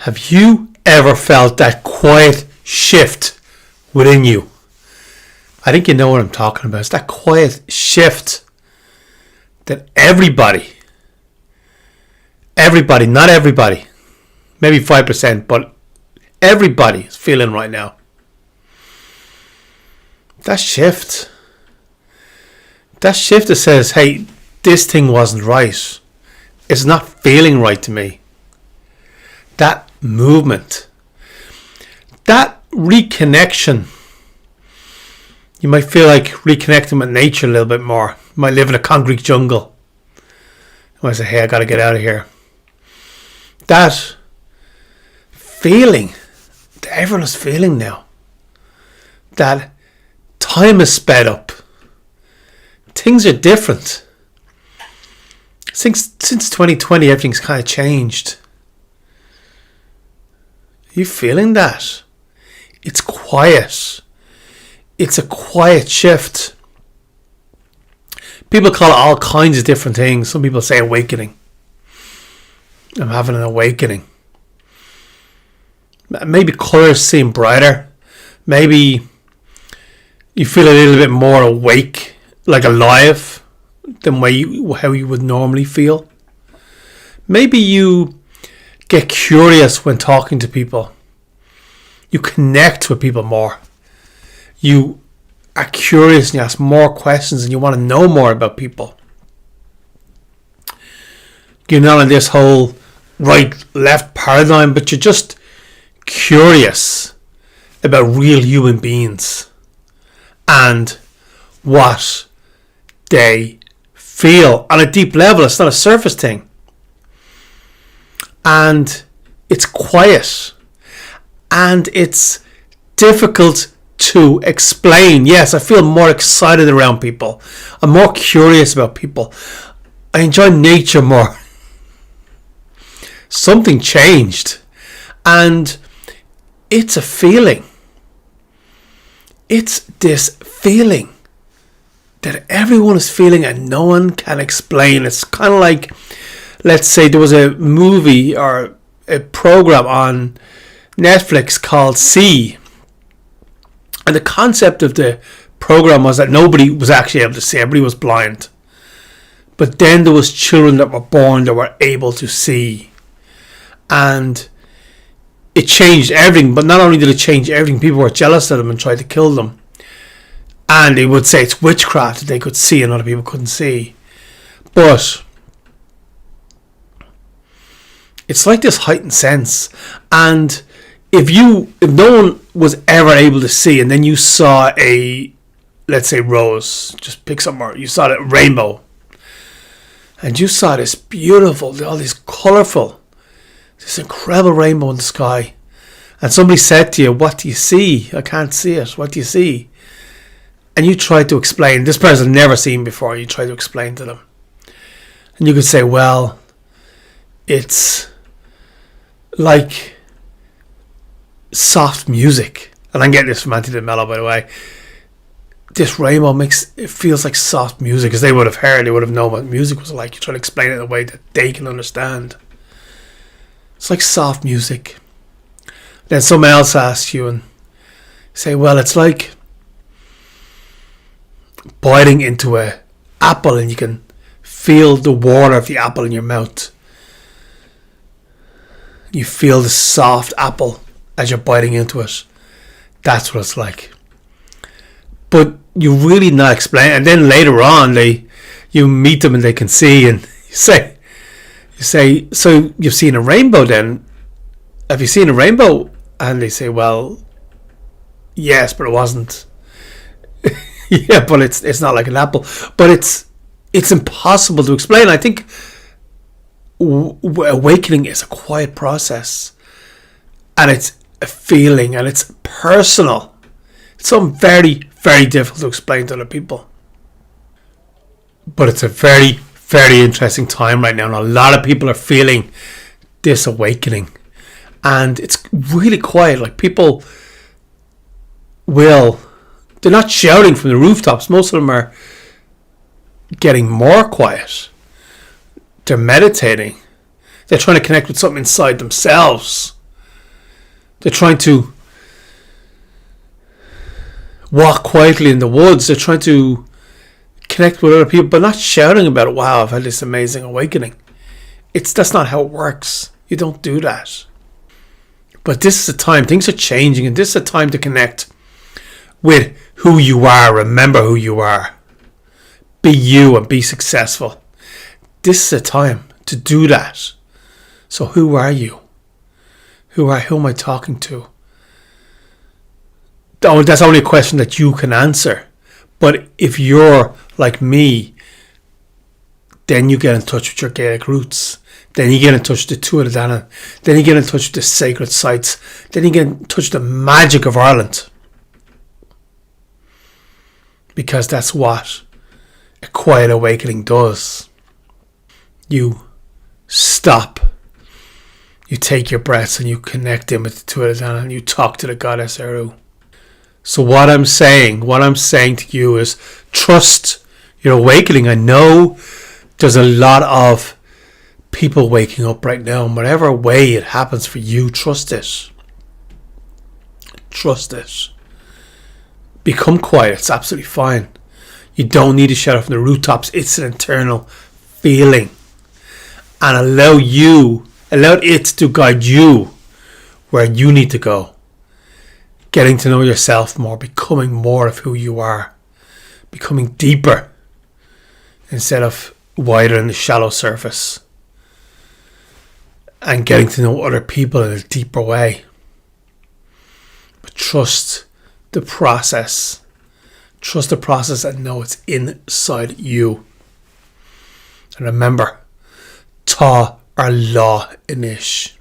Have you ever felt that quiet shift within you? I think you know what I'm talking about. It's that quiet shift that everybody, not everybody, maybe 5%, but everybody is feeling right now. That shift that says, hey, this thing wasn't right. It's not feeling right to me. That movement, that reconnection. You might feel like reconnecting with nature a little bit more. You might live in a concrete jungle. You might say, hey, I got to get out of here. That feeling that everyone is feeling now. That time is sped up. Things are different. Since 2020, everything's kind of changed. Are you feeling that? It's quiet. It's a quiet shift. People call it all kinds of different things. Some people say awakening. I'm having an awakening. Maybe colours seem brighter. Maybe you feel a little bit more awake, like alive, than how you would normally feel. Maybe you get curious when talking to people. You connect with people more. You are curious and you ask more questions and you want to know more about people. You're not in this whole right-left paradigm, but you're just curious about real human beings and what they feel on a deep level. It's not a surface thing. And it's quiet. And it's difficult to explain. Yes, I feel more excited around people. I'm more curious about people. I enjoy nature more. Something changed. And it's a feeling. It's this feeling that everyone is feeling and no one can explain. It's kind of like, let's say there was a movie or a program on Netflix called See. And the concept of the program was that nobody was actually able to see. Everybody was blind. But then there was children that were born that were able to see. And it changed everything. But not only did it change everything, people were jealous of them and tried to kill them. And they would say it's witchcraft that they could see and other people couldn't see. But it's like this heightened sense. And if no one was ever able to see and then you saw a, let's say, rose, just pick somewhere, you saw a rainbow, and you saw this beautiful, all this colourful, this incredible rainbow in the sky, and somebody said to you, what do you see? I can't see it. What do you see? And you tried to explain, this person had never seen before, you tried to explain to them. And you could say, well, it's like soft music. And I'm getting this from Auntie Mello, by the way. This rainbow it feels like soft music, because they would have heard, they would have known what music was like. You try to explain it in a way that they can understand. It's like soft music. Then someone else asks you and say, well, it's like biting into a apple and you can feel the water of the apple in your mouth. You feel the soft apple as you're biting into it. That's what it's like. But you really not explain. And then later on, you meet them and they can see, and you say, so you've seen a rainbow then? Have you seen a rainbow? And they say, well, yes, but it wasn't. Yeah, but it's not like an apple. But it's impossible to explain. I think awakening is a quiet process, and it's a feeling, and it's personal. It's something very, very difficult to explain to other people. But it's a very, very interesting time right now, and a lot of people are feeling this awakening, and it's really quiet. Like, people they're not shouting from the rooftops. Most of them are getting more quiet. They're meditating. They're trying to connect with something inside themselves. They're trying to walk quietly in the woods. They're trying to connect with other people, but not shouting about, wow, I've had this amazing awakening. That's not how it works. You don't do that. But this is a time, things are changing, and this is a time to connect with who you are. Remember who you are. Be you and be successful. This is a time to do that. So who are you? Who am I talking to? Oh, that's only a question that you can answer. But if you're like me, then you get in touch with your Gaelic roots. Then you get in touch with the Tuatha De Danann. Then you get in touch with the sacred sites. Then you get in touch with the magic of Ireland. Because that's what a quiet awakening does. You stop. You take your breaths and you connect in with the Tuatha De Danann and you talk to the goddess Ériu. So what I'm saying to you is trust your awakening. I know there's a lot of people waking up right now, and whatever way it happens for you, trust it. Trust it. Become quiet. It's absolutely fine. You don't need to shout out from the rooftops. It's an internal feeling. And allow it to guide you where you need to go. Getting to know yourself more, becoming more of who you are, becoming deeper instead of wider in the shallow surface, and getting to know other people in a deeper way. But trust the process. Trust the process and know it's inside you. And remember, Tá ar lá inis.